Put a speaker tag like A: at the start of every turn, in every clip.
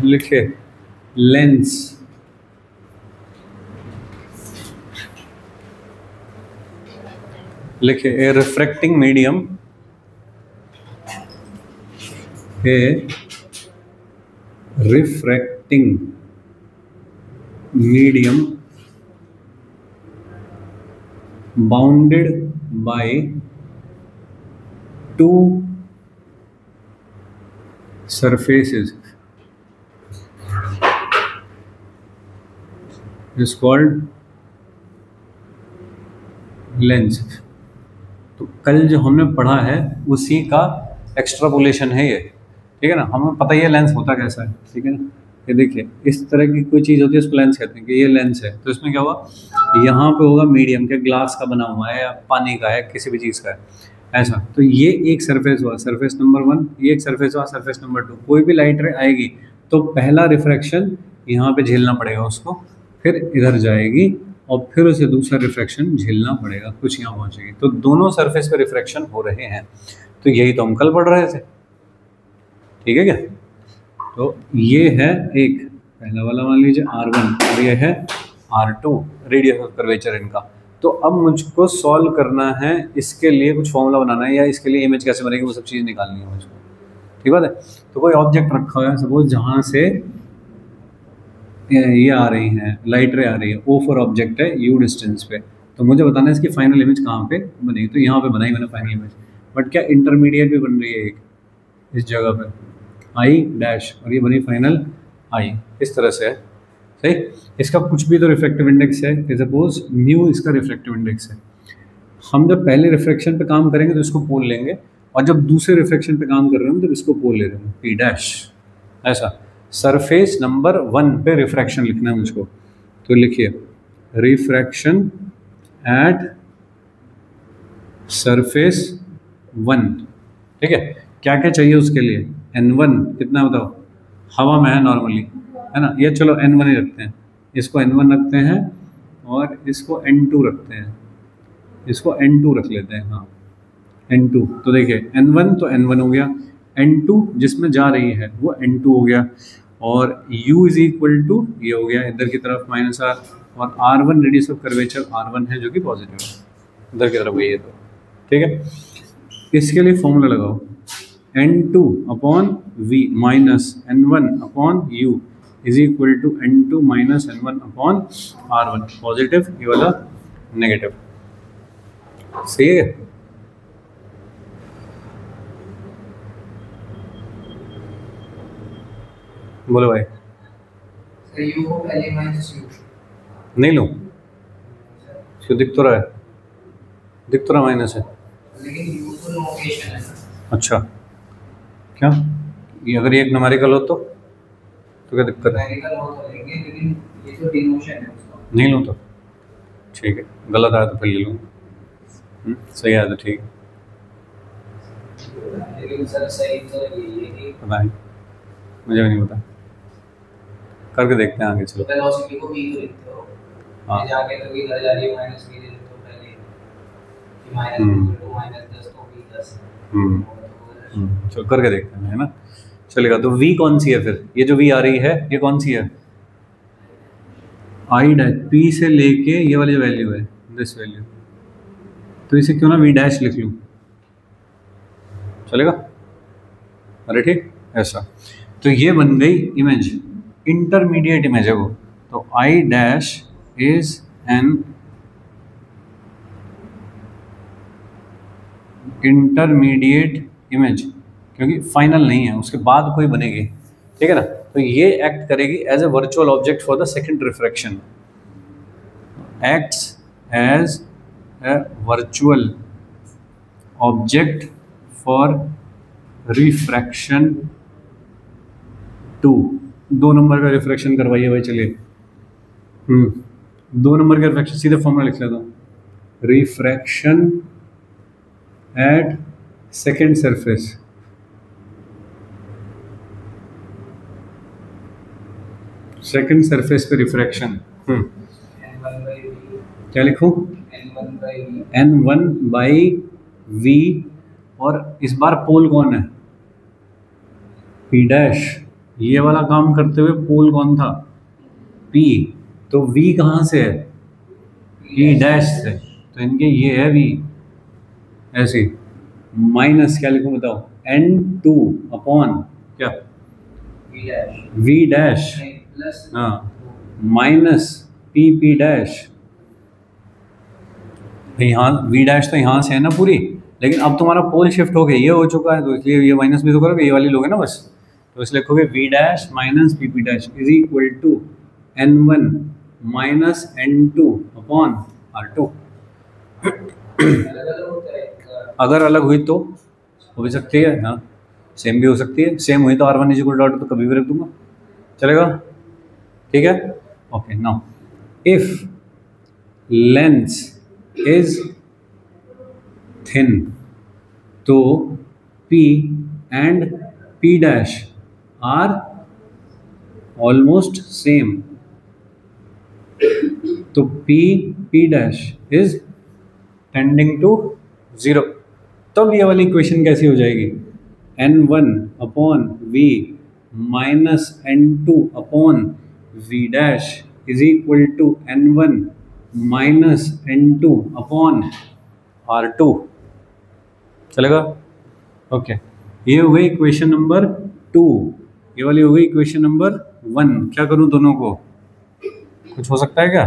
A: लिखे लेंस, लिखे A refracting medium, A refracting medium bounded by two surfaces is called lens। तो कल जो हमने पढ़ा है उसी का एक्स्ट्रापोलेशन है ये, ठीक है ना। हमें पता ही है लेंस होता कैसा है, ठीक है ना। ये देखिए इस तरह की कोई चीज़ होती है उसको लेंस कहते हैं कि ये लेंस है। तो इसमें क्या हुआ, यहाँ पे होगा मीडियम के, ग्लास का बना हुआ है या पानी का है, किसी भी चीज़ का है ऐसा। तो ये एक सरफेस हुआ, सरफेस नंबर 1, ये एक सरफेस हुआ, सरफेस नंबर 2। कोई भी लाइट रे आएगी तो पहला रिफ्रैक्शन यहाँ पे झेलना पड़ेगा उसको, फिर इधर जाएगी और फिर उसे दूसरा रिफ्रैक्शन झेलना पड़ेगा, कुछ यहाँ पहुँचेगी। तो दोनों सरफेस पे रिफ्रैक्शन हो रहे हैं। तो यही तो हम कल पढ़ रहे थे, ठीक है क्या। तो ये है एक पहला वाला, मान लीजिए R1 और ये है R2, रेडियस ऑफ कर्वेचर इनका। तो अब मुझको सॉल्व करना है, इसके लिए कुछ फॉर्मूला बनाना है या इसके लिए इमेज कैसे बनेगी वो सब चीज़ निकालनी है मुझको, ठीक बात है। तो कोई ऑब्जेक्ट रखा हुआ है, सपोज जहाँ से ये आ रही हैं लाइट रे आ रही है, O फॉर ऑब्जेक्ट है, U डिस्टेंस पे। तो मुझे बताना है इसकी फाइनल इमेज कहाँ पे बनेगी। तो यहाँ पे बनाई मैंने फाइनल इमेज, बट क्या इंटरमीडिएट भी बन रही है एक इस जगह पे I डैश, और ये बनी फाइनल I, इस तरह से है, सही। इसका कुछ भी तो रिफ्रैक्टिव इंडेक्स है, सपोज म्यू इसका रिफ्रैक्टिव इंडेक्स है। हम जब पहले रिफ्रैक्शन पे काम करेंगे तो इसको पोल लेंगे, और जब दूसरे रिफ्रैक्शन पे काम कर रहे हैं तो इसको पोल ले रहे हैं, P डैश ऐसा। सरफेस नंबर 1 पे रिफ्रैक्शन लिखना है मुझको, तो लिखिए रिफ्रैक्शन एट सरफेस 1, ठीक है। क्या क्या चाहिए उसके लिए, N1 कितना बताओ, हवा में है नॉर्मली, है ना। ये चलो N1 ही रखते हैं, इसको N1 रखते हैं और इसको N2 रखते हैं, इसको N2 रख लेते हैं, हाँ N2। तो देखिए N1 तो N1 हो गया, N2 जिसमें जा रही है वो N2 हो गया, और U इज इक्वल टू ये हो गया इधर की तरफ -R, और R1 radius of curvature R1 है जो कि पॉजिटिव है, इधर की तरफ ये तो, ठीक है। इसके लिए फॉर्मूला लगाओ, N2 upon V minus N1 upon U is equal to N2 minus N1 upon R1, positive ये वाला नेगेटिव, सही है। बोलो भाई।
B: U को पहले माइनस U
A: नहीं लूँ, क्यों दिख तो रहा है, दिख तो रहा माइनस है,
B: लेकिन U तो नोटेशन है।
A: अच्छा क्या, ये अगर ये एक न्यूमेरिकल हो तो क्या दिक्कत है।
B: न्यूमेरिकल हो तो लेंगे, लेकिन ये तो डिनोशन है उसका।
A: नहीं लूँ तो ठीक है, गलत आया तो फिर ले लूँ, सही आया तो ठीक है।
B: लेकिन सर सही तो ये कि
A: पता नहीं, मुझे भी नहीं पता, करके देखते हैं आगे। चलो
B: वेलोसिटी को v तो लिखते हो,
A: हाँ
B: ये जाके तो v इधर जा रही है माइनस v लिखते हो पहले कि माइनस v माइनस 10 तो v 10।
A: चलो करके देखते हैं, है ना, चलेगा। तो v कौन सी है फिर, ये जो v आ रही है ये कौन सी है, I डैश, p से लेके ये वाली जो वैल्यू है दिस वैल्यू, तो इसे क्यों ना v डैश लिख लूँ, चलेगा। अरे ठीक ऐसा, तो ये बन गई इमेज, इंटरमीडिएट इमेज है वो। तो I dash is an intermediate image, क्योंकि फाइनल नहीं है, उसके बाद कोई बनेगी, ठीक है ना। तो ये एक्ट करेगी as a virtual object for the second refraction, acts as a virtual object for refraction 2। 2 number का रिफ्रैक्शन करवाइए भाई, चलिए 2 नंबर का रिफ्रैक्शन सीधे फॉर्मूला लिख लेता हूँ, refraction at second surface, second surface पे रिफ्रैक्शन, क्या लिखूं, N1/V, और इस बार पोल कौन है, P डैश, ये वाला काम करते हुए पोल कौन था? P। तो V कहाँ से है? P डैश से, तो इनके ये है V, ऐसे माइनस क्या लिखूं बताओ? N2 अपॉन क्या?
B: B dash
A: V dash,
B: plus
A: हाँ, माइनस P डैश। यहाँ V डैश तो यहाँ से है ना पूरी, लेकिन अब तुम्हारा पोल शिफ्ट हो गया, ये हो चुका है, तो इसलिए ये माइनस भी तो करोगे, ये वाली लोगे ना बस। तो इसलिए लिखोगे V dash minus P dash is equal to N1 minus N2 upon R2।
B: अलग अलग होता है
A: अगर अलग हुई तो हो भी सकती है, हाँ, सेम भी हो सकती है। सेम हुई तो R1 is equal to R2 तो कभी भी रख दूंगा, चलेगा? ठीक है, okay. Now if length is thin तो P and P dash are almost same, तो P dash is tending to 0। तब ये वाली इक्वेशन कैसी हो जाएगी? N1 upon V minus N2 upon V dash is equal to N1 minus N2 upon R2, चलेगा? Okay, ये हो गई इक्वेशन नंबर 2, ये वाली हो गई इक्वेशन नंबर 1। क्या करूं दोनों को? कुछ हो सकता है क्या?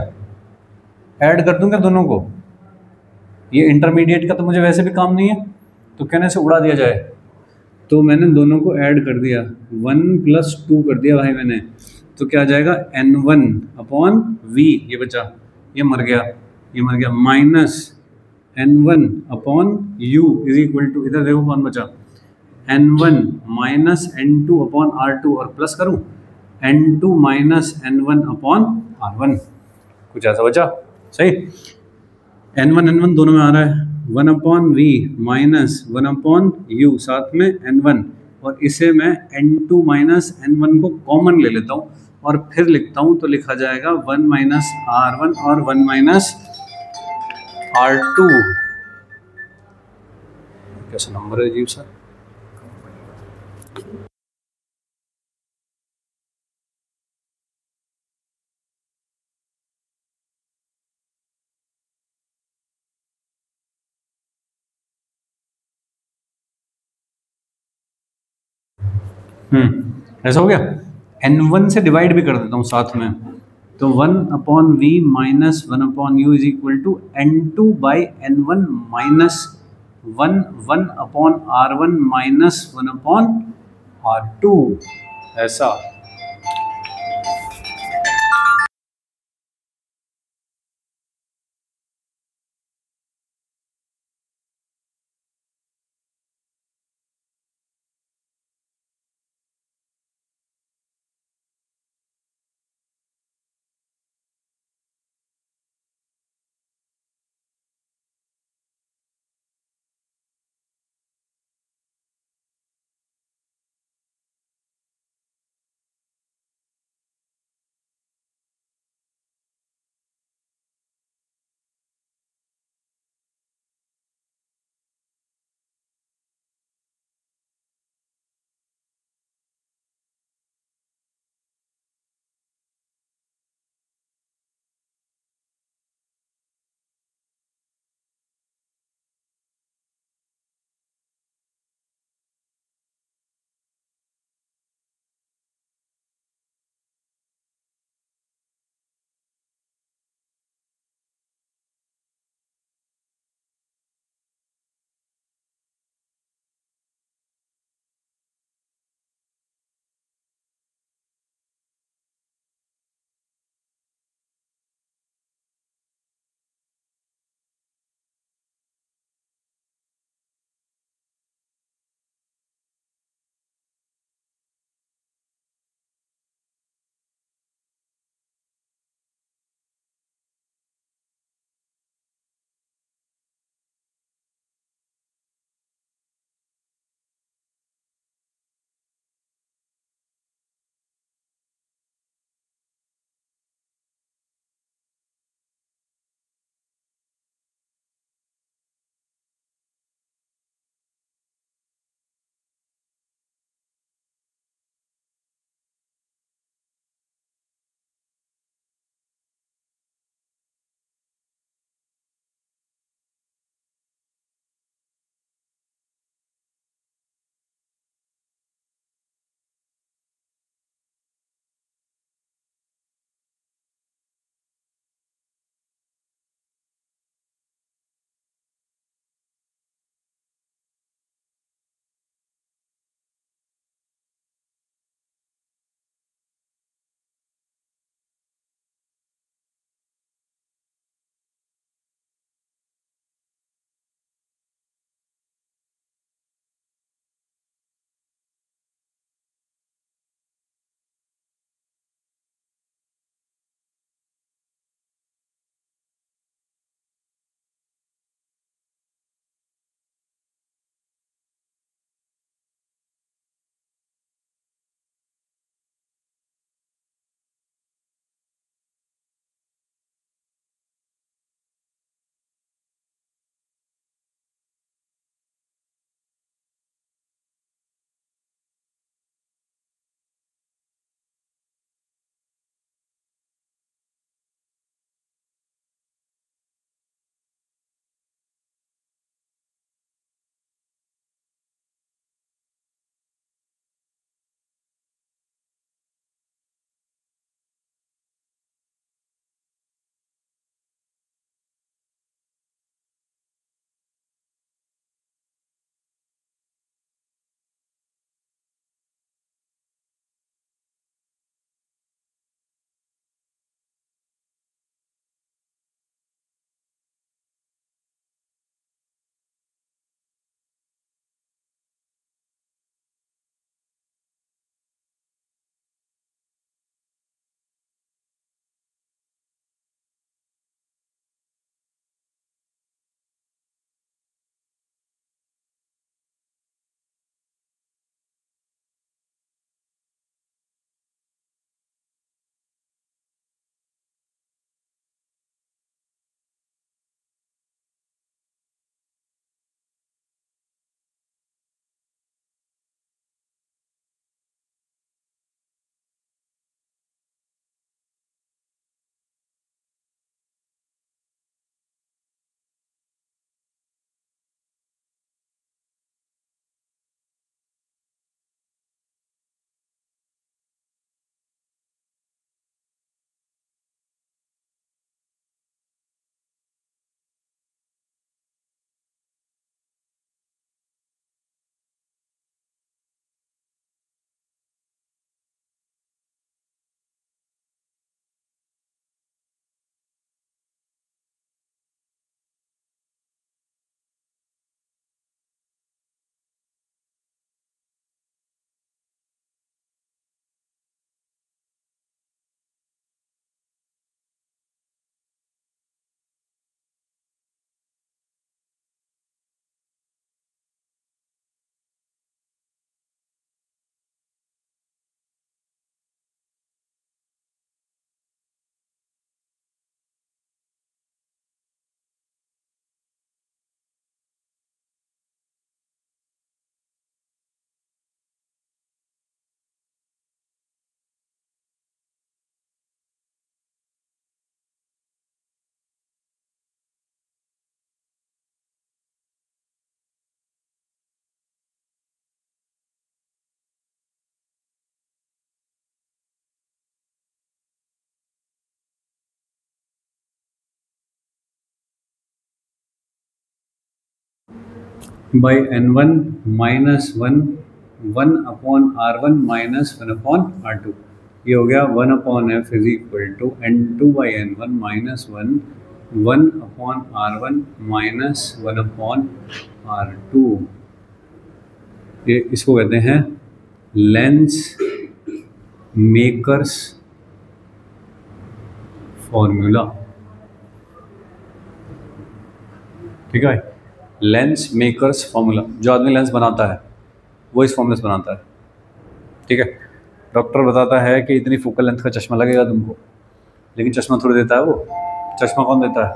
A: ऐड कर दूं क्या दोनों को? ये इंटरमीडिएट का तो मुझे वैसे भी काम नहीं है, तो कहने से उड़ा दिया जाए। तो मैंने दोनों को ऐड कर दिया, 1 प्लस 2 कर दिया भाई मैंने, तो क्या आ जाएगा? N1 अपॉन V, ये बचा, ये मर गया, ये मर गया, minus N1 upon U is equal to, इधर देखो कौन बचा? N1 minus N2 upon R2, और प्लस करूं N2 minus N1 upon R1, कुछ ऐसा बचा, सही? N1 दोनों में आ रहा है, 1 upon V minus 1 upon U, साथ में N1, और इसे मैं N2 माइनस N1 को कॉमन ले लेता हूँ और फिर लिखता हूँ, तो लिखा जाएगा 1 माइनस R1 और 1 माइनस R2। कैसा नंबर है अजीब सा? ऐसा हो गया। N1 से डिवाइड भी कर देता हूँ साथ में, तो 1 upon V minus 1 upon U is equal to N2 by N1 minus 1 upon R1 minus 1 upon R2, ऐसा। By N1 minus one, 1/R1 minus 1/R2, ये हो गया 1/F is equal to N2/N1 minus 1/R1 minus 1/R2। ये इसको कहते हैं lens makers formula. ठीक है, लेंस मेकर्स फॉर्मूला, जो आदमी लेंस बनाता है वो इस फॉर्मूले से बनाता है। ठीक है, डॉक्टर बताता है कि इतनी फोकल लेंथ का चश्मा लगेगा तुमको, लेकिन चश्मा थोड़ी देता है वो, चश्मा कौन देता है?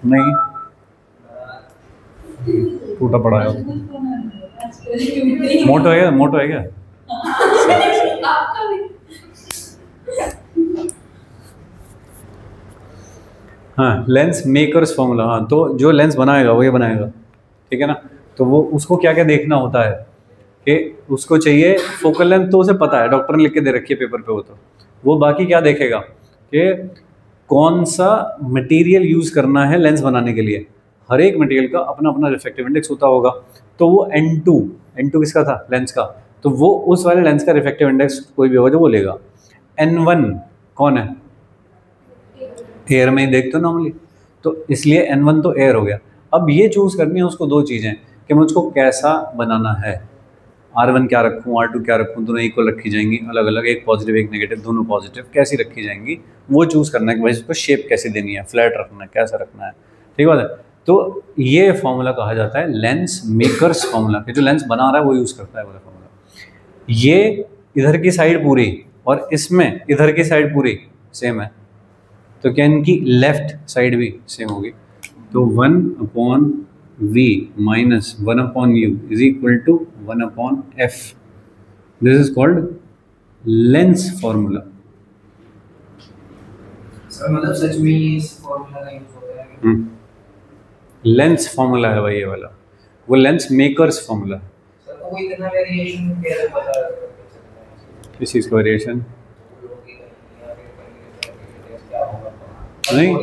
A: नहीं, टूटा पड़ा है। मोटो है, मोटो है क्या? हाँ, लेंस मेकर्स फॉर्मूला। हाँ, तो जो लेंस बनाएगा वो ये बनाएगा। ठीक है ना, तो वो उसको क्या क्या देखना होता है कि उसको चाहिए फोकल लेंथ, तो उसे पता है, डॉक्टर ने लिख के दे रखी है पेपर पे, वो बाकी क्या देखेगा कि कौन सा मटेरियल यूज़ करना है लेंस बनाने के लिए। हर एक मटेरियल का अपना अपना रिफ्रैक्टिव इंडेक्स होता होगा, तो वो N2 किसका था? लेंस का। तो वो उस वाले लेंस का रिफ्रैक्टिव इंडेक्स कोई भी होगा जो वो लेगा। N1 कौन है? एयर में ही देखते हो नॉर्मली, तो इसलिए N1 तो एयर हो गया। अब ये चूज़ करनी है उसको दो चीज़ें कि मुझको कैसा बनाना है, R1 क्या रखूँ, R2 क्या रखूँ, दोनों इक्वल रखी जाएंगी, अलग अलग, एक पॉजिटिव एक नेगेटिव, दोनों पॉजिटिव, कैसी रखी जाएंगी वो चूज़ करना है कि भाई इसको शेप कैसे देनी है, फ्लैट रखना है, कैसा रखना है। ठीक बात है, तो ये फॉर्मूला कहा जाता है लेंस मेकर्स फॉर्मूला, कि जो लेंस बना रहा है वो यूज़ करता है वाला फॉर्मूला। ये इधर की साइड पूरी और इसमें इधर की साइड पूरी सेम है, तो क्या इनकी लेफ्ट साइड भी सेम होगी। तो 1/V minus 1/U is equal to 1/F। This is called lens formula.
B: Sir मतलब सच में ये इस फॉर्मूला का यूज होता है?
A: लेंस फॉर्मूला है भाई ये वाला, वो लेंस मेकर्स फॉर्मूला।
B: सर तो कोई इतना वेरिएशन कैसे बता सकता है?
A: किस चीज़ का वेरिएशन? नहीं,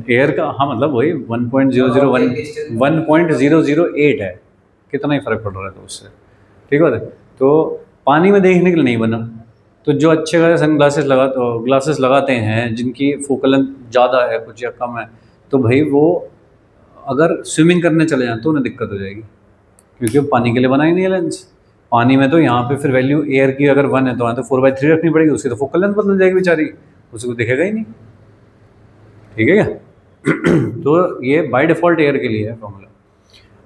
A: एयर का, हाँ मतलब वही 1.008 है, कितना ही फ़र्क पड़ रहा है तो उससे। ठीक है, तो पानी में देखने के लिए नहीं बना, तो जो अच्छे खासे सन ग्लासेस लगाते हैं जिनकी फोकल लेंथ ज़्यादा है कुछ या कम है, तो भाई वो अगर स्विमिंग करने चले जाएँ तो उन्हें दिक्कत हो जाएगी, क्योंकि वो पानी के लिए बना ही नहीं है लेंस। पानी में तो यहाँ पे फिर वैल्यू एयर की अगर 1 है तो वहाँ तो 4/3 रखनी पड़ेगी, उसकी तो फोकल लेंथ बदल जाएगी बेचारी, उसको दिखेगा ही नहीं। ठीक है क्या? तो ये बाय डिफ़ॉल्ट एयर के लिए है फॉर्मूला।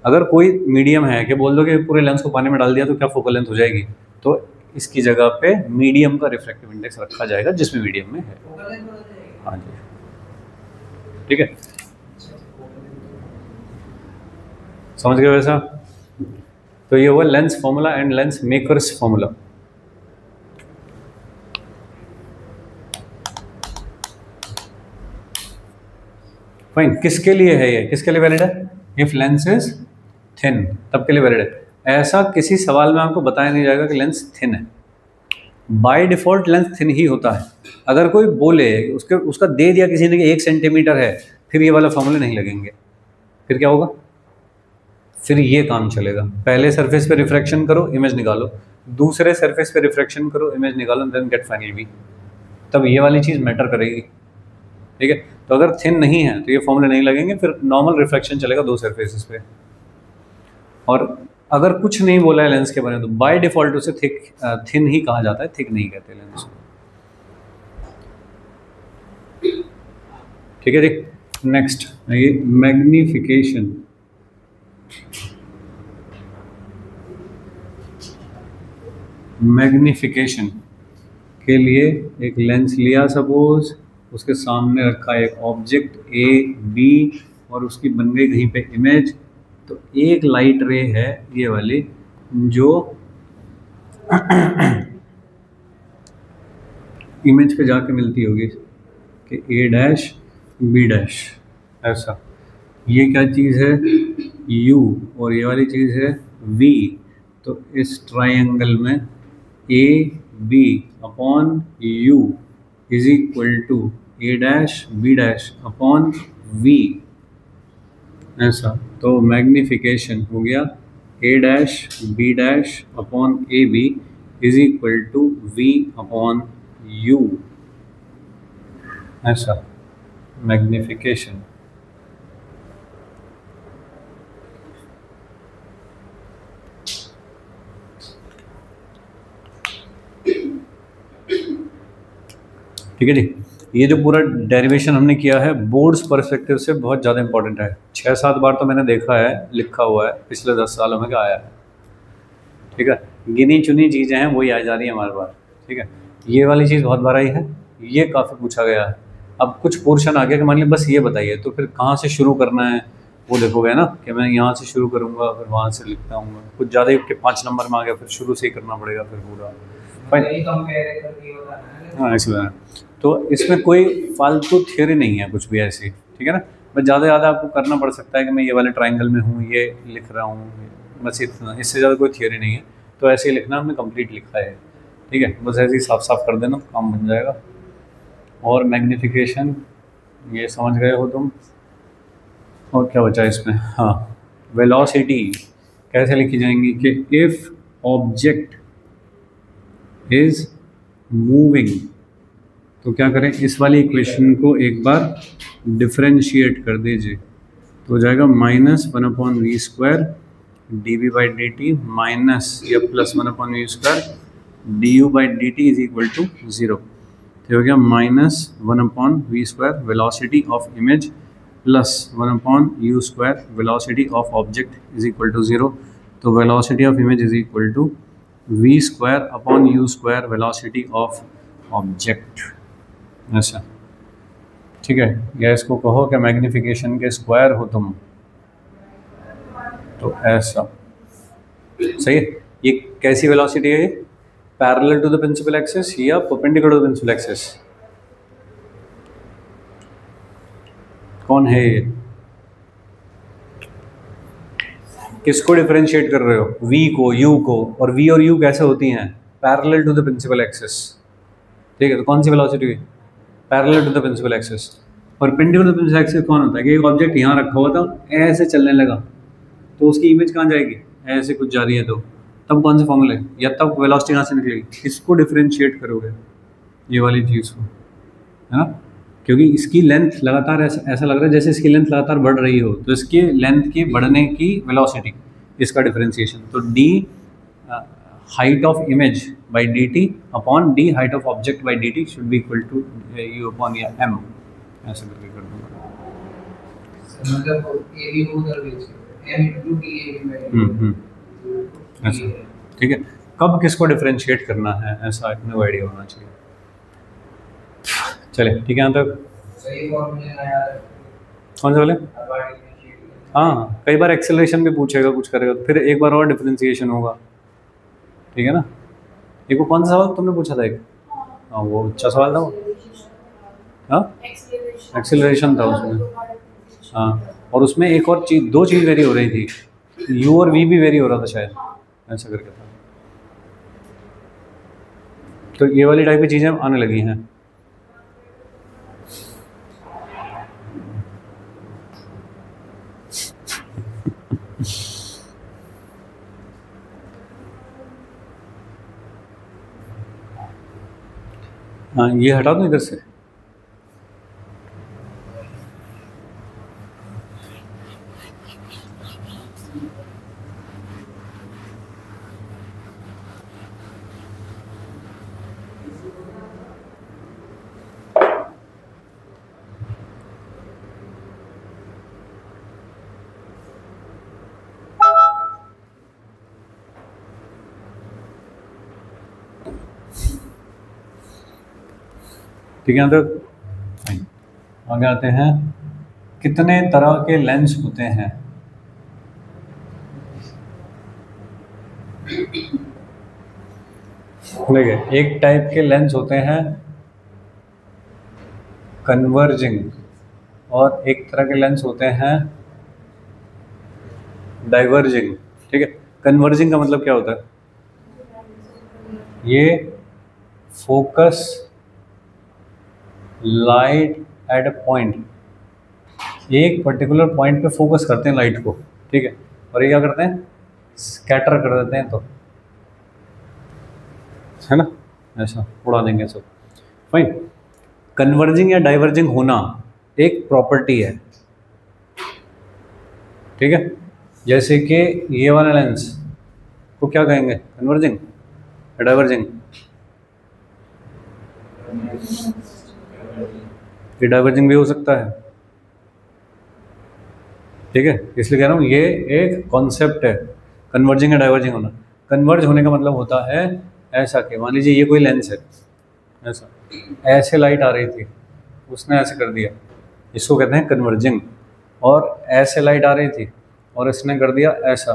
A: अगर कोई मीडियम है कि बोल दो कि पूरे लेंस को पानी में डाल दिया तो क्या फोकल लेंथ हो जाएगी, तो इसकी जगह पे मीडियम का रिफ्रैक्टिव इंडेक्स रखा जाएगा जिसमें मीडियम में है। हाँ जी, ठीक है, समझ गए वैसा? तो ये हुआ lens formula and lens makers formula. Fine, किसके लिए है ये, किसके लिए वैलिड है? इफ लेंस इज थिन, तब के लिए वैलिड है। ऐसा किसी सवाल में आपको बताया नहीं जाएगा कि लेंस थिन है, बाय डिफ़ॉल्ट लेंस थिन ही होता है। अगर कोई बोले उसका दे दिया किसी ने कि 1 सेंटीमीटर है, फिर ये वाला फॉर्मूले नहीं लगेंगे, फिर क्या होगा? फिर ये काम चलेगा, पहले सरफेस पे रिफ्रैक्शन करो, इमेज निकालो, दूसरे सरफेस पे रिफ्रैक्शन करो, इमेज निकालो, देन गेट फाइनल वी, तब ये वाली चीज़ मैटर करेगी। ठीक है, तो अगर थिन नहीं है तो ये फॉर्मूले नहीं लगेंगे, फिर नॉर्मल रिफ्रैक्शन चलेगा दो सरफेसेस पे। और अगर कुछ नहीं बोला है लेंस के बारे में तो बाय डिफ़ॉल्ट उसे थिन ही कहा जाता है, थिक नहीं कहते लेंस। ठीक है जी। नेक्स्ट ये मैग्निफिकेशन। मैग्निफिकेशन के लिए एक लेंस लिया सपोज, उसके सामने रखा एक ऑब्जेक्ट ए बी और उसकी बन गई कहीं पे इमेज। तो एक लाइट रे है ये वाली जो इमेज पे जाके मिलती होगी कि ए डैश बी डैश ऐसा। ये क्या चीज़ है u और ये वाली चीज़ है v। तो इस ट्राइंगल में A B upon u is equal to A dash B dash upon v ऐसा। तो मैग्निफिकेशन हो गया A dash B dash upon A B is equal to v upon u ऐसा मैग्निफिकेशन। ठीक है जी। ये जो पूरा डेरिवेशन हमने किया है बोर्ड्स पर्सपेक्टिव से बहुत ज़्यादा इंपॉर्टेंट है। 6-7 बार तो मैंने देखा है, लिखा हुआ है पिछले 10 सालों में क्या आया है। ठीक है, गिनी चुनी चीज़ें हैं वही आ जा रही हैं हमारे पास। ठीक है, ये वाली चीज़ बहुत बार आई है, ये काफ़ी पूछा गया है। अब कुछ पोर्शन आ गया कि मान लीजिए बस ये बताइए, तो फिर कहाँ से शुरू करना है वो देखोगे ना कि मैं यहाँ से शुरू करूँगा फिर वहाँ से लिखता हूँ। कुछ ज़्यादा ही 5 नंबर में आ गया फिर शुरू से ही करना पड़ेगा फिर पूरा। हाँ ऐसी बात है। तो इसमें कोई फालतू थ्योरी नहीं है कुछ भी ऐसी। ठीक है ना, बस ज़्यादा ज़्यादा आपको करना पड़ सकता है कि मैं ये वाले ट्रायंगल में हूँ, ये लिख रहा हूँ, बस इतना, इससे ज़्यादा कोई थ्योरी नहीं है। तो ऐसे ही लिखना, हमने कंप्लीट लिखा है। ठीक है, बस ऐसे ही साफ साफ कर देना, काम बन जाएगा। और मैग्निफिकेशन ये समझ गए हो तुम। और क्या बचा इसमें, हाँ वेलोसिटी कैसे लिखी जाएंगी कि इफ़ ऑब्जेक्ट इज़ मूविंग, तो क्या करें, इस वाली इक्वेशन को एक बार डिफरेंशिएट कर दीजिए तो हो जाएगा -1/v² dv/dt माइनस या +1/v² du/dt is equal to 0। तो हो गया -1/v² velocity of image plus 1/u² velocity of object is equal to 0। तो velocity of image is equal to v²/u² velocity of object ऐसा। ठीक है, या इसको कहो कि मैग्निफिकेशन के स्क्वायर हो तुम, तो ऐसा सही है। ये कैसी वेलोसिटी है, parallel to the principal axis या perpendicular to the principal axis, कौन है ये, किसको डिफरेंशिएट कर रहे हो, v को u को, और v और u कैसे होती हैं, parallel to the principal axis. ठीक है, तो कौन सी वेलोसिटी हुई, parallel to the principal axis. Perpendicular to the principal axis कौन होता है कि एक ऑब्जेक्ट यहाँ रखा हुआ था, ऐसे चलने लगा तो उसकी इमेज कहाँ जाएगी, ऐसे कुछ जा रही है, तो तब कौन से फॉर्मूले, या तब वेलोसिटी कहाँ से निकलेगी, इसको डिफरेंशिएट करोगे ये वाली चीज़ को, है ना। क्योंकि इसकी लेंथ लगातार ऐसा लग रहा है जैसे इसकी लेंथ लगातार बढ़ रही हो, तो इसकी लेंथ की बढ़ने की वेलोसिटी, इसका डिफरेंशिएशन। तो d height of image by dt upon d height of object by dt should be equal to u upon m, ऐसे करके कर दूंगा। मतलब a भी उधर m into d ऐसा। ठीक है, कब किसको डिफरेंशिएट करना है ऐसा इतना आइडिया होना चाहिए। चले ठीक है, यहाँ तक सही फॉर्मूले यार कौन से वाले, हाँ कई बार एक्सेलरेशन भी पूछेगा कुछ करेगा, फिर एक बार और डिफरेंशिएशन होगा। ठीक है ना, एक वो कौन सा सवाल तुमने पूछा था एक, हाँ वो अच्छा सवाल था वो, हाँ एक्सेलरेशन था उसमें, हाँ और उसमें एक और चीज़, दो चीज़ वेरी हो रही थी, u और v भी वेरी हो रहा था शायद, ऐसा करके था। तो ये वाली टाइप की चीज़ें आने लगी हैं। हाँ ये हटा दो इधर से, ठीक है, तो आगे आते हैं, कितने तरह के लेंस होते हैं? देखिए, एक टाइप के लेंस होते हैं कन्वर्जिंग, और एक तरह के लेंस होते हैं डाइवर्जिंग। ठीक है, कन्वर्जिंग का मतलब क्या होता है? ये focus light at a point, एक पर्टिकुलर पॉइंट पे फोकस करते हैं लाइट को, ठीक है, और ये क्या करते हैं? स्कैटर कर देते हैं, तो है ना, ऐसा उड़ा देंगे सब। फाइन। कन्वर्जिंग या डाइवर्जिंग होना एक प्रॉपर्टी है, ठीक है। जैसे कि ये वाला लेंस को क्या कहेंगे? कन्वर्जिंग या डाइवर्जिंग? ये डाइवर्जिंग भी हो सकता है, ठीक है, इसलिए कह रहा हूँ ये एक कॉन्सेप्ट है, कन्वर्जिंग या डाइवर्जिंग होना। कन्वर्ज होने का मतलब होता है ऐसा कि मान लीजिए ये कोई लेंस है, ऐसा ऐसे लाइट आ रही थी, उसने ऐसे कर दिया, इसको कहते हैं कन्वर्जिंग। और ऐसे लाइट आ रही थी और इसने कर दिया ऐसा,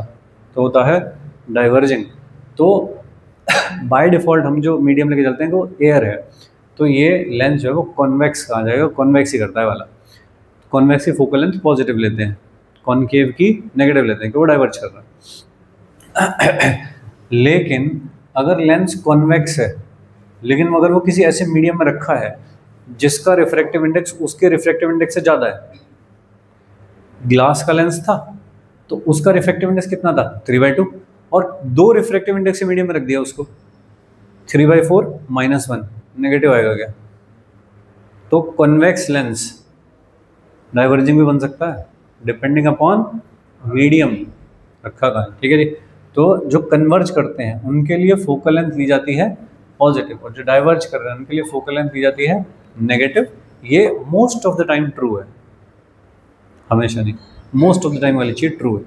A: तो होता है डाइवर्जिंग। तो बाय डिफ़ॉल्ट हम जो मीडियम लेके चलते हैं वो एयर है, तो ये लेंस जो है वो कॉन्वेक्स कहा जाएगा, कॉन्वेक्स ही करता है वाला। कॉन्वेक्स की फोकल लेंथ पॉजिटिव लेते हैं, कॉनकेव की नेगेटिव लेते हैं कि वो डाइवर्ज कर रहा है। लेकिन अगर लेंस कॉन्वेक्स है, लेकिन अगर वो किसी ऐसे मीडियम में रखा है जिसका रिफ्रैक्टिव इंडेक्स उसके रिफ्रैक्टिव इंडेक्स से ज़्यादा है, ग्लास का लेंस था तो उसका रिफ्रैक्टिव इंडेक्स कितना था? 3/2, और 2 रिफ्रैक्टिव इंडेक्स से मीडियम में रख दिया उसको, 3/4 -1, नेगेटिव आएगा क्या? तो कॉन्वेक्स लेंस डाइवर्जिंग भी बन सकता है डिपेंडिंग अपॉन मीडियम रखा का, ठीक है जी। तो जो कन्वर्ज करते हैं उनके लिए फोकल लेंथ ली जाती है पॉजिटिव, और जो डाइवर्ज कर रहे हैं उनके लिए फोकल लेंथ ली जाती है नेगेटिव। ये most of the time true है, हमेशा नहीं, मोस्ट ऑफ द टाइम वाली चीज़ ट्रू है,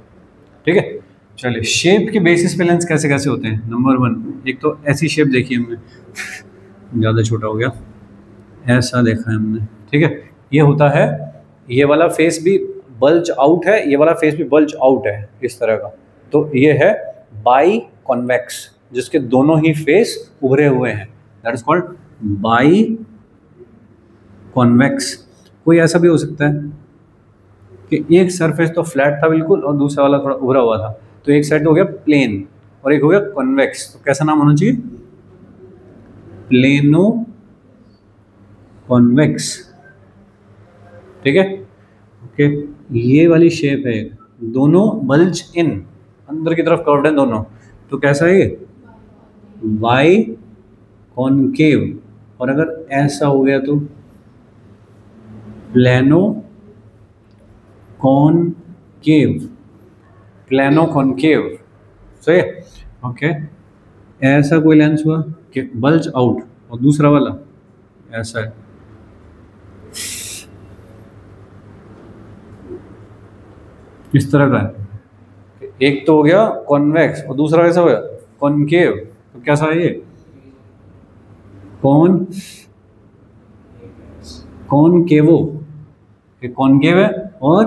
A: ठीक है। चलिए, शेप के बेसिस पे लेंस कैसे कैसे होते हैं? नंबर 1, एक तो ऐसी शेप देखी हमने, ज़्यादा छोटा हो गया, ऐसा देखा है हमने, ठीक है। ये होता है, ये वाला फेस भी बल्ज आउट है, ये वाला फेस भी बल्ज आउट है, इस तरह का। तो ये है बाई कॉन्वेक्स, जिसके दोनों ही फेस उभरे हुए हैं, that is called by convex. कोई ऐसा भी हो सकता है कि एक सरफेस तो फ्लैट था बिल्कुल और दूसरा वाला थोड़ा उभरा हुआ था, तो एक साइड हो गया प्लेन और एक हो गया कॉन्वेक्स, तो कैसा नाम होना चाहिए? प्लेनो कॉन्वेक्स, ठीक है, ओके। ये वाली शेप है, दोनों बल्ज इन, अंदर की तरफ कर्व्ड है दोनों, तो कैसा है ये? By concave. और अगर ऐसा हो गया तो प्लेनो कॉनकेव, प्लेनो कॉनकेव, सही, ओके। ऐसा कोई लेंस हुआ कि बल्ज आउट और दूसरा वाला ऐसा है, इस तरह का है। एक तो हो गया कॉन्वेक्स और दूसरा कैसा हो गया? कॉनकेव, तो कैसा है ये? कॉनकेवो, ये कॉनकेव है और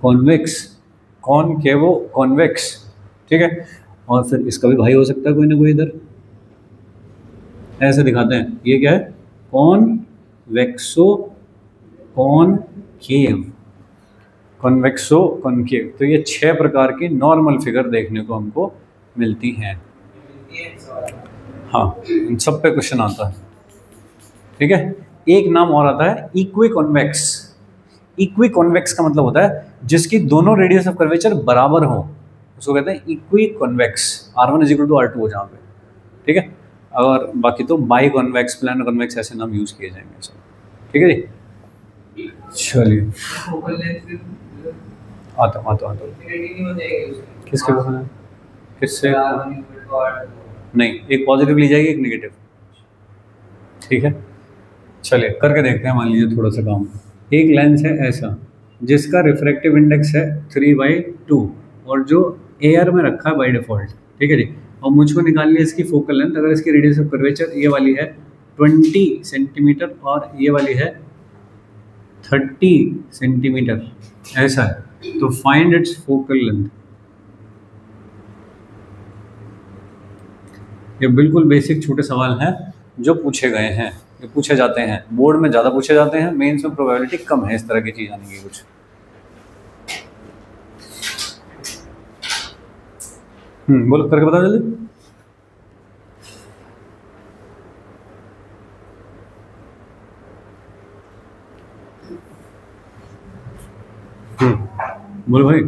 A: कॉन्वेक्स, कॉनकेवो कॉन्वेक्स, ठीक है। और फिर इसका भी भाई हो सकता है कोई ना कोई, इधर ऐसे दिखाते हैं, ये क्या है? कॉनवेक्सो कॉनकेव, कॉन्वेक्सो कॉनकेव। तो ये 6 प्रकार की नॉर्मल फिगर देखने को हमको मिलती हैं। हाँ, इन सब पे क्वेश्चन आता है, ठीक है। एक नाम और आता है इक्वी कॉन्वेक्स। इक्वी कॉन्वेक्स का मतलब होता है जिसकी दोनों रेडियस ऑफ कर्वेचर बराबर हो, उसको कहते हैं इक्वी कॉन्वेक्स। R1 = R2 हो जहाँ पे, ठीक है। और बाकी तो बाई कॉन्वेक्स, प्लेनो कॉन्वेक्स, ऐसे नाम यूज किए जाएंगे सब, ठीक है जी। चलिए, आता किसके पास है? किससे? नहीं, एक पॉजिटिव ली जाएगी, एक नेगेटिव, ठीक है। चलिए करके देखते हैं। मान लीजिए थोड़ा सा काम, एक लेंस है ऐसा जिसका रिफ्रैक्टिव इंडेक्स है 3/2 और जो एयर में रखा है बाय डिफॉल्ट, ठीक है जी। और मुझको निकालनी है इसकी फोकल लेंथ। अगर इसकी रेडियस ऑफ कर्वेचर ये वाली है 20 सेंटीमीटर और ये वाली है 30 सेंटीमीटर, ऐसा है। तो फाइंड इट्स फोकल लेंथ। ये बिल्कुल बेसिक छोटे सवाल हैं जो पूछे गए हैं, ये पूछे जाते हैं, बोर्ड में ज़्यादा पूछे जाते हैं, मेंस में प्रोबेबिलिटी कम है इस तरह की चीज़ आने की कुछ। बोलो करके बता जल्दी। बोलो भाई।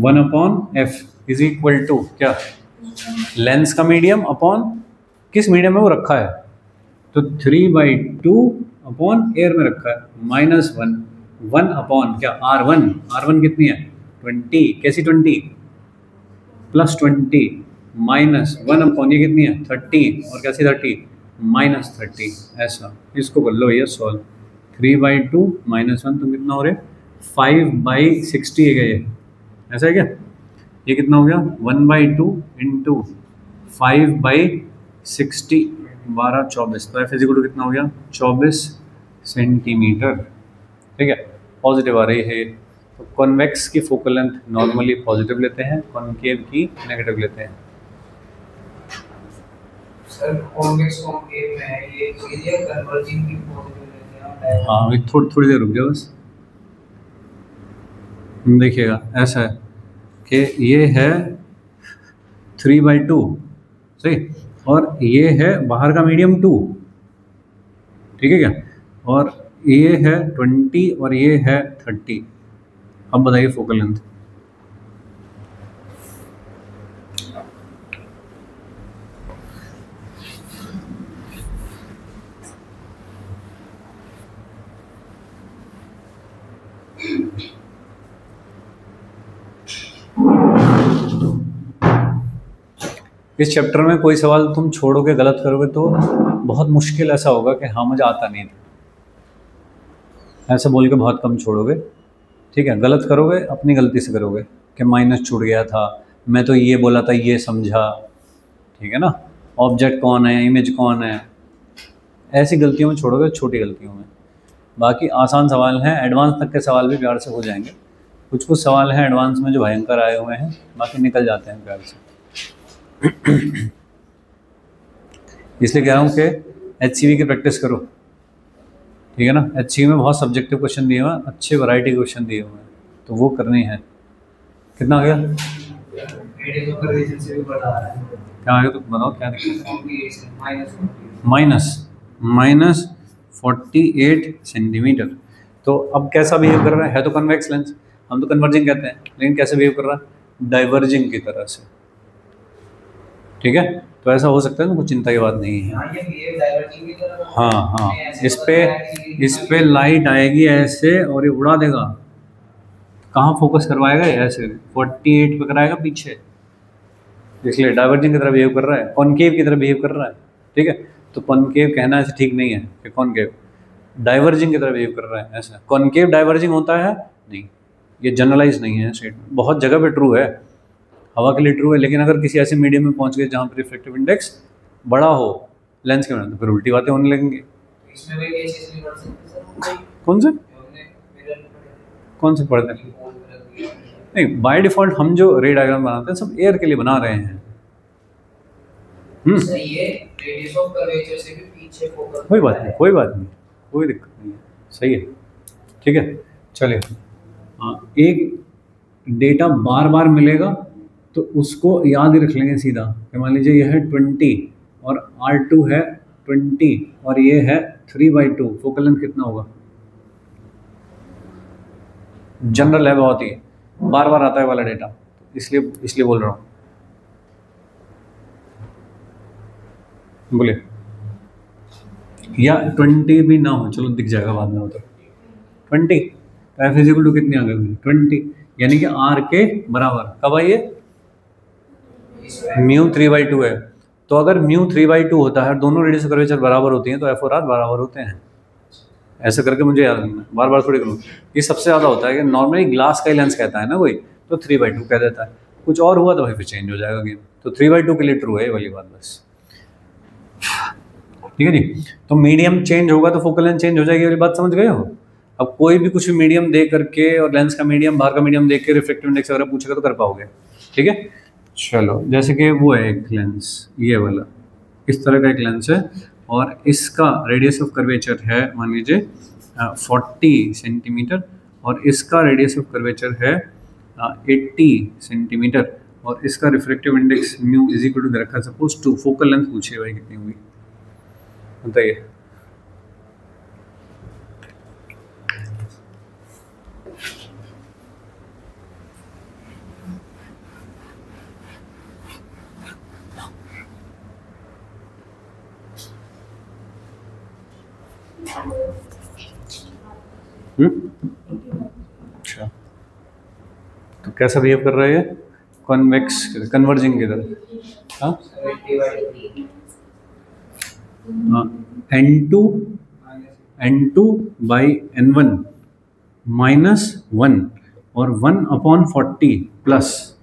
A: 1/f इज इक्वल टू क्या? लेंस का मीडियम अपॉन किस मीडियम में वो रखा है, तो 3/2 अपॉन एयर में रखा है, -1 1 अपॉन क्या R1 कितनी है 20, कैसी 20 +20 -1 अपॉन ये कितनी है 30 और कैसी 30 -30, ऐसा इसको कर लो ये सॉल्व। 3/2 -1 तो कितना हो रहा है 5/60 है क्या ये, ऐसा है क्या? ये कितना हो गया 1/2 इंटू 5/60 12 24, तो F = कितना हो गया 24 सेंटीमीटर। ठीक है, पॉजिटिव आ रही है। तो कॉन्वेक्स की फोकल लेंथ नॉर्मली पॉजिटिव लेते हैं, कॉन्केव की नेगेटिव लेते हैं।
B: सर कॉन्वेक्स कॉन्केव में है ये चीजें कन्वर्जिंग की पॉजिटिव लेते हैं।
A: हाँ अभी थोड़ी देर रुक जाओ बस। देखिएगा ऐसा है कि ये है 3/2 सही, और ये है बाहर का मीडियम 2, ठीक है क्या, और ये है 20 और ये है 30। अब बताइए फोकल लेंथ। इस चैप्टर में कोई सवाल तुम छोड़ोगे गलत करोगे तो बहुत मुश्किल ऐसा होगा कि हाँ मुझे आता नहीं था, ऐसा बोल के बहुत कम छोड़ोगे। ठीक है, गलत करोगे अपनी गलती से करोगे कि माइनस छूट गया था, मैं तो ये बोला था ये समझा, ठीक है ना, ऑब्जेक्ट कौन है, इमेज कौन है, ऐसी गलतियों में छोड़ोगे, छोटी गलतियों में। बाकी आसान सवाल हैं, एडवांस तक के सवाल भी प्यार से हो जाएंगे। कुछ सवाल हैं एडवांस में जो भयंकर आए हुए हैं, बाकी निकल जाते हैं प्यार से। इसलिए कह रहा हूँ कि HCV की प्रैक्टिस करो, ठीक है ना। HCV में बहुत सब्जेक्टिव क्वेश्चन दिए हुए हैं, अच्छे वैरायटी क्वेश्चन दिए हुए हैं, तो वो करनी है। कितना आ गया? क्या आ गया तो बताओ क्या -48 सेंटीमीटर। तो अब कैसा बिहेव कर रहा है तो कन्वेक्स लेंस, हम तो कन्वर्जिंग कहते हैं, लेकिन कैसे बिहेव कर रहा है, डाइवर्जिंग की तरह से। ठीक है, तो ऐसा हो सकता है ना, कुछ चिंता की बात नहीं है। हाँ, इस पे लाइट आएगी ऐसे और ये उड़ा देगा, कहाँ फोकस करवाएगा, ऐसे 48 पे कराएगा पीछे, इसलिए डाइवर्जिंग की तरह बिहेव कर रहा है, कॉनकेव की तरह बिहेव कर रहा है। ठीक है, तो कॉनकेव कहना ऐसे ठीक नहीं है कि कॉनकेव डाइवर्जिंग की तरह बिहेव कर रहा है, ऐसा कॉनकेव डाइवर्जिंग होता है नहीं, ये जनरलाइज नहीं है स्टेटमेंट, बहुत जगह पे ट्रू है, हवा के लिए ट्रू है, लेकिन अगर किसी ऐसे मीडियम में पहुंच गए जहाँ पर रिफ्लेक्टिव इंडेक्स बड़ा हो लेंस के में, तो फिर उल्टी बातें होने लगेंगी। कौन से पढ़ते हैं? नहीं, बाय डिफॉल्ट हम जो रे डायग्राम बनाते हैं सब एयर के लिए बना रहे हैं। कोई बात नहीं, कोई दिक्कत नहीं है, सही है। ठीक है, चलिए। एक डेटा बार बार मिलेगा तो उसको याद ही रख लेंगे सीधा, मान लीजिए यह है 20 और R2 है 20 और ये है 3/2, फोकल लेंथ कितना होगा? जनरल है, बहुत ही बार बार आता है वाला डेटा, इसलिए बोल रहा हूँ। बोले या 20 भी ना हो, चलो दिख जाएगा बाद में, हो तो 20 F = कितनी आ गई 20, यानी कि R के बराबर। कब आई ये? म्यू 3/2 है, तो अगर म्यू 3/2 होता है, दोनों रेडियस कर्वेचर बराबर होती हैं, तो F और R बराबर होते हैं। ऐसा करके मुझे याद रखना, बार बार थोड़ी करूँ। ये सबसे ज़्यादा होता है कि नॉर्मली ग्लास का ही लेंस कहता है ना कोई, तो 3/2 कह देता है, कुछ और हुआ तो भाई फिर चेंज हो जाएगा गेम। तो 3/2 के लिए ट्रू है ये वाली बात बस। ठीक है जी। तो मीडियम चेंज होगा तो फोकल लेंथ चेंज हो जाएगी, वाली बात समझ गए हो। अब कोई भी कुछ भी मीडियम दे करके और लेंस का मीडियम बाहर का मीडियम देख के रिफ्रैक्टिव इंडेक्स वगैरह पूछेगा तो कर पाओगे, ठीक है। चलो, जैसे कि वो है एक लेंस, ये वाला इस तरह का एक लेंस है और इसका रेडियस ऑफ कर्वेचर है मान लीजिए 40 सेंटीमीटर और इसका रेडियस ऑफ कर्वेचर है 80 सेंटीमीटर और इसका refractive index mu is equal to दे रखा है सपोज 2। फोकल लेंथ पूछिए भाई कितनी होगी, बताइए। अच्छा, तो कैसा बिहेव कर रहा है ये, कॉन्वेक्स कन्वर्जिंग की तरह। हाँ, N2 बाई N1 -1 और 1/40 प्लस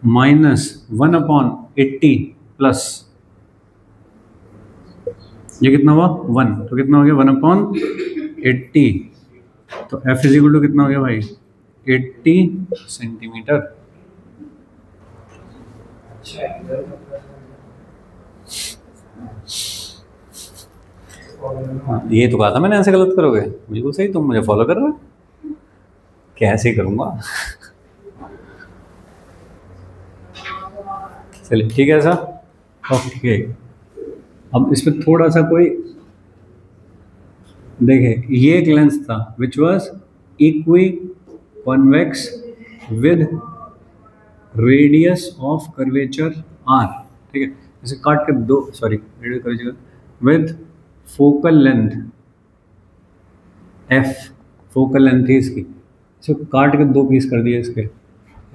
A: -1/80 प्लस ये कितना हुआ 1, तो कितना हो गया 1/80। तो F इज इक्वल टू कितना हो गया भाई 80 सेंटीमीटर। ये तो कहा था मैंने ऐसे गलत करोगे, बिल्कुल सही, तुम मुझे फॉलो कर रहे हो, कैसे ही करूँगा। चलिए ठीक है ऐसा, ओके। अब इसमें थोड़ा सा कोई देखे, ये एक लेंस था which was equi convex with radius of curvature r, ठीक है। इसे काट के दो, sorry radius curvature with focal length f, focal length थी इसकी, इसे काट के दो पीस कर दिए इसके,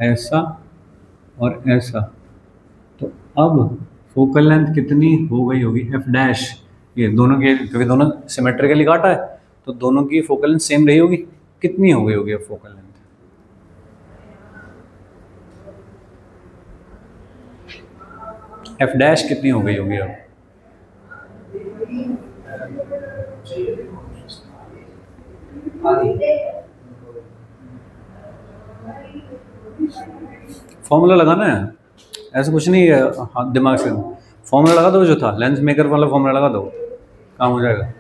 A: ऐसा और ऐसा। तो अब फोकल लेंथ कितनी हो गई होगी f डैश, ये दोनों के, क्योंकि दोनों सिमेट्रिकली काटा है तो दोनों की फोकल लेंथ सेम रही होगी, कितनी हो गई होगी अब फोकल लेंथ, f डैश कितनी हो गई होगी अब। फॉर्मूला लगाना है, ऐसा कुछ नहीं है, हाथ दिमाग से फॉर्मूला लगा दो, जो था लेंस मेकर वाला फॉर्मूला लगा दो, काम हो जाएगा।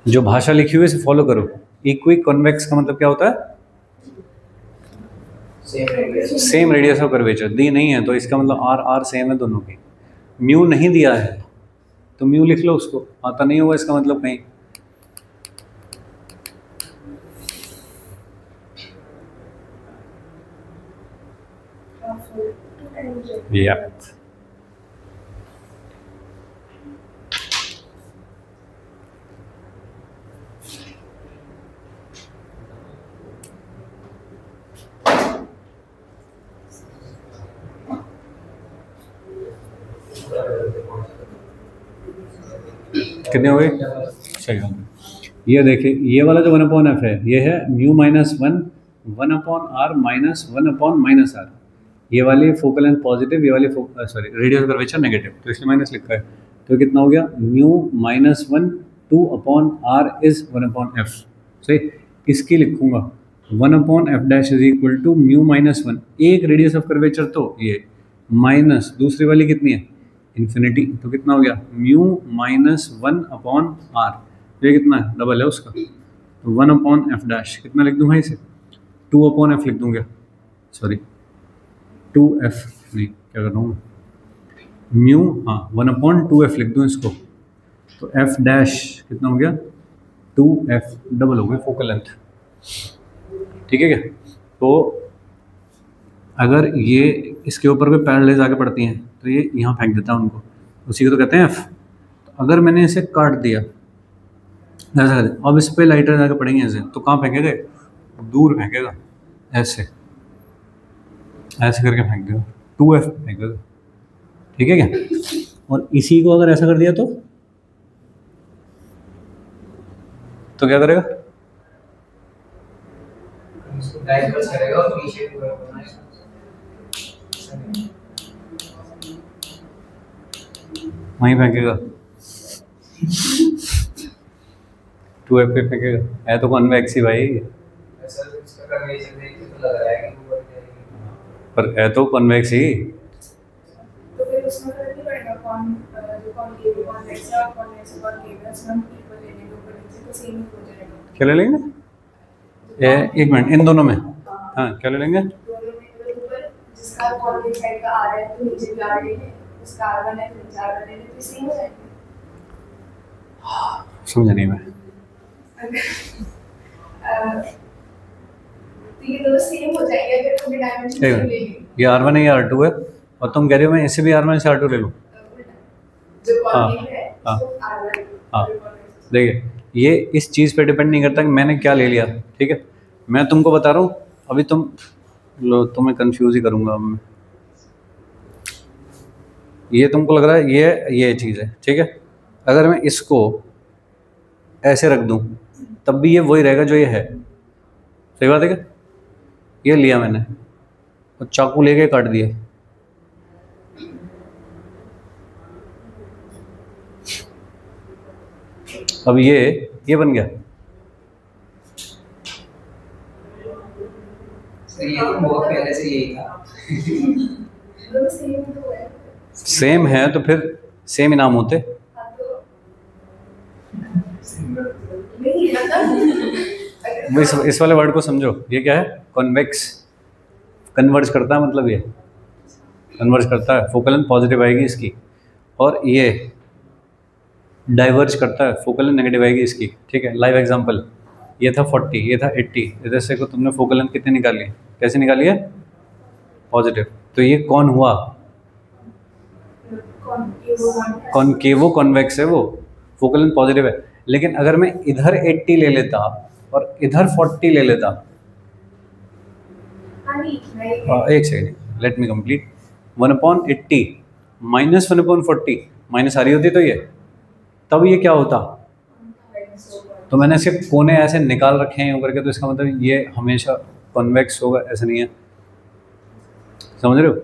A: जो भाषा लिखी हुई है इसे फॉलो करो। इक्वी कॉन्वेक्स का मतलब क्या होता है, सेम रेडियस ऑफ कर्वेचर। दी नहीं है तो इसका मतलब आर आर सेम है दोनों की। म्यू नहीं दिया है तो म्यू लिख लो, उसको आता नहीं होगा इसका मतलब कहीं। Yep. कितने हो गए, सही हो। ये देखिए, ये वाला जो 1/f है ये है म्यू -1 1/r माइनस 1/-r। ये वाली फोकल लेंथ पॉजिटिव, ये वाली sorry radius of curvature negative, तो इसलिए माइनस लिखा है। तो कितना हो गया म्यू -1 2/r इज 1/f, सही। इसकी लिखूंगा 1/f dash is equal to mu -1, एक रेडियस ऑफ कर्वेचर तो ये, माइनस दूसरी वाली कितनी है इन्फिनिटी, तो कितना हो गया म्यू -1/r, ये कितना है डबल है उसका, तो 1/f डैश कितना लिख दूँ भाई इसे 2/f लिख दूँगा, सॉरी 2f नहीं, क्या कर रहा हूँ म्यू, हाँ 1/2f लिख दूँ इसको, तो f डैश कितना हो गया 2f, डबल हो गई फोकल लेंथ, ठीक है क्या। तो अगर ये इसके ऊपर कोई पैरेलल्स आगे पड़ती हैं तो ये यहाँ फेंक देता है उनको, उसी को तो कहते हैं f। तो अगर मैंने इसे काट दिया ऐसा कर दिया, अब इस पर लाइटर आगे पड़ेंगे ऐसे, तो कहाँ फेंकेगा, दूर फेंकेगा, ऐसे ऐसे करके फेंक देगा, 2f फेंकेगा, ठीक है क्या। और इसी को अगर ऐसा कर दिया तो क्या करेगा, वहीं फेंकेगा, 2f पे फेंकेगा, है तो कॉन्वेक्स ही भाई,
B: सर इसका कन्वेंशन देख के तो लग रहा है कि ऊपर जाएगी।
A: पर है तो कॉन्वेक्स ही।
C: तो फिर उसमें फर्क नहीं पड़ेगा कौन जो कॉन्केव कॉन्वेक्स है और कॉन्वेक्स कॉन्केव है, उसमें हम इक्वल ले लेंगे ऊपर नीचे तो सेम ही हो जाएगा।
A: क्या ले लेंगे? एक मिनट, इन दोनों में, हाँ क्या ले लेंगे?
C: दोनों में अगर ऊपर जिसका कॉन्केव साइड का आ रहा है तो नीचे भी आ रही है, उसका R1 है तो नीचे R1 है तो सेम हो जाएगा।
A: समझा नहीं मैं।
C: तो ये दोनों सेम हो जाएंगे अगर तुम डायमेंशन ले लेंगे।
A: ये R1 है ये R2 है, और तुम कह रहे हो मैं इसे भी R1 से R2 ले लूँ?
C: जो कॉन्केव है
A: हाँ।
C: उसको R1,
A: हाँ देखिए, ये इस चीज़ पे डिपेंड नहीं करता कि मैंने क्या ले लिया, ठीक है, मैं तुमको बता रहा हूँ, अभी तुम लो, तुम्हें कंफ्यूज ही करूँगा अब मैं। ये तुमको लग रहा है ये चीज़ है, ठीक है, अगर मैं इसको ऐसे रख दूँ तब भी ये वही रहेगा जो ये है, सही बात है क्या? ये लिया मैंने और चाकू लेके काट दिया, अब ये बन गया।
B: सर ये तो बहुत पहले से यही था।
C: दोनों सेम तो है।
A: सेम है तो फिर सेम इनाम होते।
C: हाँ तो नहीं मतलब
A: इस वाले वर्ड को समझो, ये क्या है? कॉन्वेक्स, कन्वर्ज करता है, मतलब ये कन्वर्ज करता है, फोकल लेंथ पॉजिटिव आएगी इसकी, और ये डाइवर्ज करता है, फोकल लेंथ नेगेटिव आएगी इसकी, ठीक है। लाइव एग्जांपल, ये था 40, ये था 80, इधर से को तुमने फोकल लेंथ कितनी निकाली, कैसे निकाली है? पॉजिटिव, तो ये कौन हुआ? कॉनकेवो कॉन्वेक्स है वो, फोकल लेंथ पॉजिटिव है। लेकिन अगर मैं इधर 80 ले लेता और इधर 40 ले लेता, एक second let me complete, 1/80 minus 1/40 minus आ रही होती तो ये, तब ये क्या होता? तो मैंने इसके कोने ऐसे निकाल रखे हैं यूँ करके, तो इसका मतलब ये हमेशा कॉन्वेक्स होगा, ऐसा नहीं है, समझ रहे हो?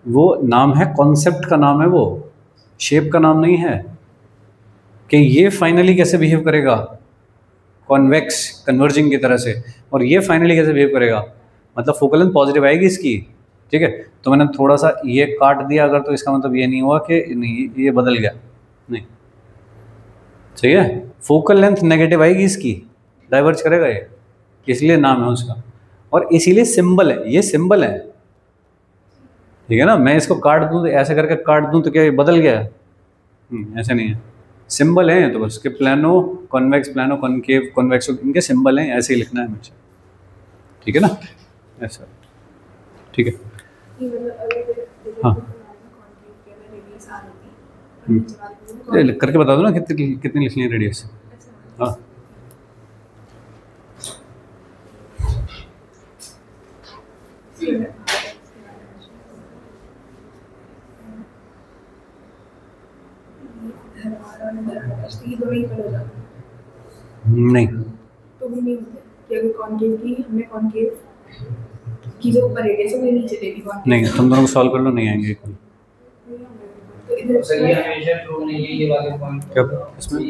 A: वो नाम है, कॉन्सेप्ट का नाम है, वो शेप का नाम नहीं है कि ये फाइनली कैसे बिहेव करेगा कॉन्वेक्स कन्वर्जिंग की तरह से, और ये फाइनली कैसे बिहेव करेगा, मतलब फोकल लेंथ पॉजिटिव आएगी इसकी, ठीक है। तो मैंने थोड़ा सा ये काट दिया अगर, तो इसका मतलब ये नहीं हुआ कि नहीं ये बदल गया, नहीं, सही है। फोकल लेंथ नेगेटिव आएगी इसकी, डाइवर्ज करेगा ये, इसलिए नाम है उसका, और इसीलिए सिंबल है, ये सिंबल है, ठीक है ना। मैं इसको काट दूं, तो ऐसे करके काट दूं तो क्या ये बदल गया? ऐसे नहीं है, सिंबल है तो बस के plano convex, plano concave, convex, इनके सिंबल हैं, ऐसे ही लिखना है हमेशा, ठीक है ना, ऐसा, ठीक है। हाँ करके बता दो ना कितनी कितनी लिखनी है रेडियस। हाँ नहीं,
C: तो भी नहीं होते कि अगर कॉन्केव की हमने कॉन्केव की जो ऊपर रेडियस है वो नीचे दे दी कॉन्केव,
A: नहीं, तुम दोनों को सॉल्व कर लो, नहीं आएंगे कल।
C: तो इधर
B: सर ये हमेशा ट्रू नहीं है ये वाले पॉइंट।
A: क्या इसमें?